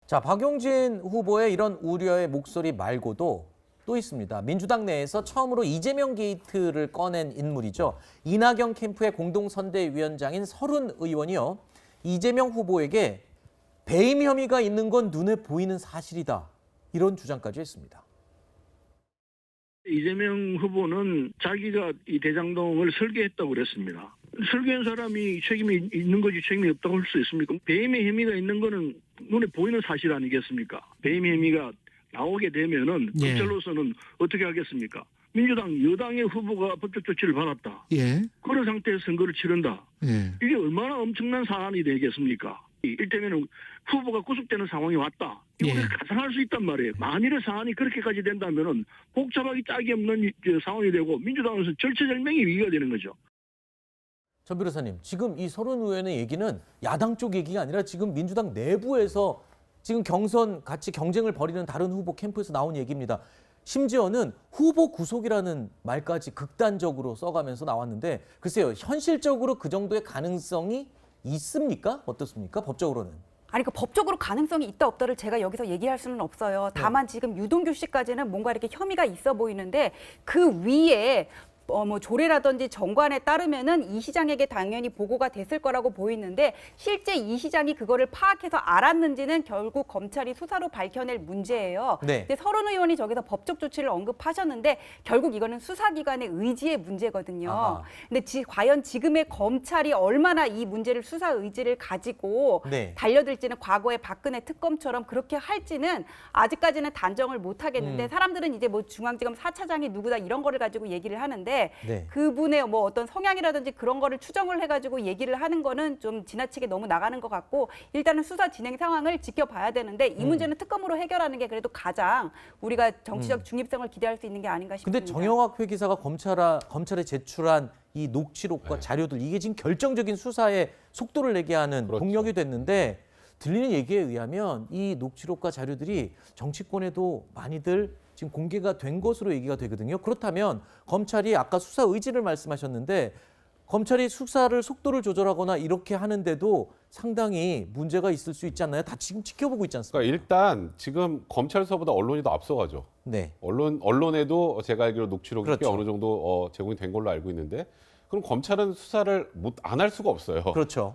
자, 박용진 후보의 이런 우려의 목소리 말고도 또 있습니다. 민주당 내에서 처음으로 이재명 게이트를 꺼낸 인물이죠. 이낙연 캠프의 공동선대위원장인 서른 의원이요. 이재명 후보에게 배임 혐의가 있는 건 눈에 보이는 사실이다. 이런 주장까지 했습니다. 이재명 후보는 자기가 이 대장동을 설계했다고 그랬습니다. 설계한 사람이 책임이 있는 거지 책임이 없다고 할 수 있습니까? 배임의 혐의가 있는 거는 눈에 보이는 사실 아니겠습니까? 배임 혐의가 나오게 되면은 검찰로서는 어떻게 하겠습니까? 민주당 여당의 후보가 법적 조치를 받았다. 그런 상태에서 선거를 치른다. 이게 얼마나 엄청난 사안이 되겠습니까? 일테면 후보가 구속되는 상황이 왔다. 이걸 가상할 수 있단 말이에요. 만일의 사안이 그렇게까지 된다면은 복잡하기 짝이 없는 상황이 되고 민주당에서 절체절명의 위기가 되는 거죠. 전 변호사님, 지금 이 서른 의원의 얘기는 야당 쪽 얘기가 아니라 지금 민주당 내부에서 지금 경선 같이 경쟁을 벌이는 다른 후보 캠프에서 나온 얘기입니다. 심지어는 후보 구속이라는 말까지 극단적으로 써가면서 나왔는데 글쎄요, 현실적으로 그 정도의 가능성이 있습니까? 어떻습니까? 법적으로는. 아니, 그 법적으로 가능성이 있다 없다를 제가 여기서 얘기할 수는 없어요. 다만 지금 유동규 씨까지는 뭔가 이렇게 혐의가 있어 보이는데 그 위에 뭐 조례라든지 정관에 따르면은 이 시장에게 당연히 보고가 됐을 거라고 보이는데 실제 이 시장이 그거를 파악해서 알았는지는 결국 검찰이 수사로 밝혀낼 문제예요. 근데 서른 의원이 저기서 법적 조치를 언급하셨는데 결국 이거는 수사기관의 의지의 문제거든요. 근데 과연 지금의 검찰이 얼마나 이 문제를 수사 의지를 가지고 달려들지는 과거의 박근혜 특검처럼 그렇게 할지는 아직까지는 단정을 못 하겠는데 사람들은 이제 뭐 중앙지검 4차장이 누구다 이런 거를 가지고 얘기를 하는데 그분의 뭐 어떤 성향이라든지 그런 거를 추정을 해가지고 얘기를 하는 거는 좀 지나치게 너무 나가는 것 같고 일단은 수사 진행 상황을 지켜봐야 되는데 이 문제는 특검으로 해결하는 게 그래도 가장 우리가 정치적 중립성을 기대할 수 있는 게 아닌가 싶습니다. 근데 정영학 회계사가 검찰에 제출한 이 녹취록과 자료들 이게 지금 결정적인 수사에 속도를 내게 하는 동력이 됐는데 들리는 얘기에 의하면 이 녹취록과 자료들이 정치권에도 많이들 지금 공개가 된 것으로 얘기가 되거든요. 그렇다면 검찰이 아까 수사 의지를 말씀하셨는데 검찰이 수사를 속도를 조절하거나 이렇게 하는데도 상당히 문제가 있을 수 있지 않나요? 다 지금 지켜보고 있지 않습니까? 그러니까 일단 지금 검찰서보다 언론이 더 앞서가죠. 언론에도 제가 알기로 녹취록이 꽤 어느 정도 제공이 된 걸로 알고 있는데 그럼 검찰은 수사를 안 할 수가 없어요.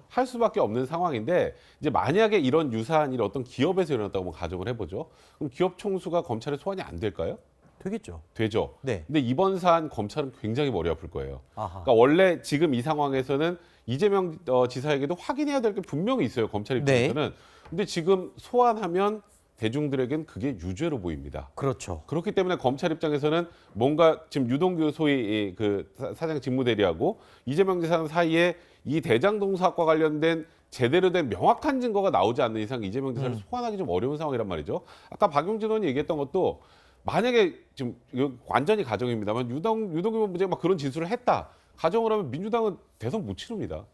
할 수밖에 없는 상황인데 이제 만약에 이런 유사한 일이 어떤 기업에서 일어났다고 가정을 해보죠. 그럼 기업 총수가 검찰에 소환이 안 될까요? 되겠죠. 되죠. 근데 이번 사안 검찰은 굉장히 머리 아플 거예요. 그러니까 원래 지금 이 상황에서는 이재명 지사에게도 확인해야 될 게 분명히 있어요. 검찰 입장에서는. 근데 지금 소환하면 대중들에겐 그게 유죄로 보입니다. 그렇기 때문에 검찰 입장에서는 뭔가 지금 유동규 소위 그 사장 직무대리하고 이재명 지사 사이에 이 대장동 사건과 관련된 제대로 된 명확한 증거가 나오지 않는 이상 이재명 지사를 소환하기 좀 어려운 상황이란 말이죠. 아까 박용진 의원이 얘기했던 것도 만약에 지금 이거 완전히 가정입니다만 유동규 문제 막 그런 진술을 했다. 가정을 하면 민주당은 대선 못 치릅니다.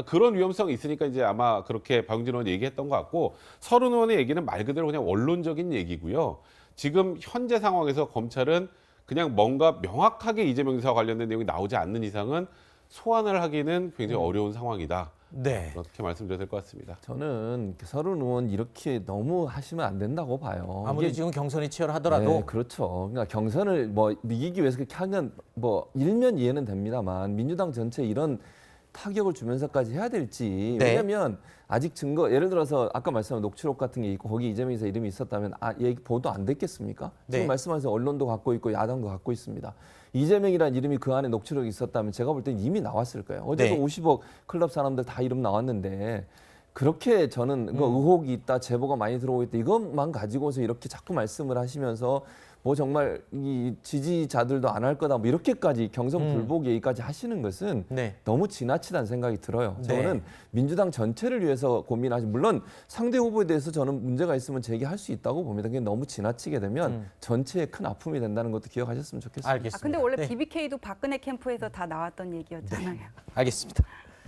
그런 위험성이 있으니까 이제 아마 그렇게 박용진 의원이 얘기했던 것 같고 서른 의원의 얘기는 말 그대로 그냥 원론적인 얘기고요. 지금 현재 상황에서 검찰은 그냥 뭔가 명확하게 이재명 지사와 관련된 내용이 나오지 않는 이상은 소환을 하기는 굉장히 어려운 상황이다. 그렇게 말씀드려야 될 것 같습니다. 저는 서른 의원 이렇게 너무 하시면 안 된다고 봐요. 아무리 지금 경선이 치열하더라도. 그렇죠. 그러니까 경선을 뭐 이기기 위해서 그렇게 하면 뭐 일면 이해는 됩니다만 민주당 전체에 이런 타격을 주면서까지 해야 될지 왜냐하면 아직 증거 예를 들어서 아까 말씀한 녹취록 같은 게 있고 거기 이재명 지사 이름이 있었다면 얘기 보도 안 됐겠습니까? 지금 말씀하신 언론도 갖고 있고 야당도 갖고 있습니다. 이재명이라는 이름이 그 안에 녹취록이 있었다면 제가 볼 땐 이미 나왔을 거예요. 어제도 50억 클럽 사람들 다 이름 나왔는데 그렇게 저는 의혹이 있다, 제보가 많이 들어오고 있다 이것만 가지고서 이렇게 자꾸 말씀을 하시면서 뭐 정말 이 지지자들도 안 할 거다 뭐 이렇게까지 경선 불복 얘기까지 하시는 것은 너무 지나치다는 생각이 들어요. 저는 민주당 전체를 위해서 고민하지 물론 상대 후보에 대해서 저는 문제가 있으면 제기할 수 있다고 봅니다. 그게 너무 지나치게 되면 전체에 큰 아픔이 된다는 것도 기억하셨으면 좋겠습니다. 알겠습니다. 근데 원래 BBK도 박근혜 캠프에서 다 나왔던 얘기였잖아요. 알겠습니다.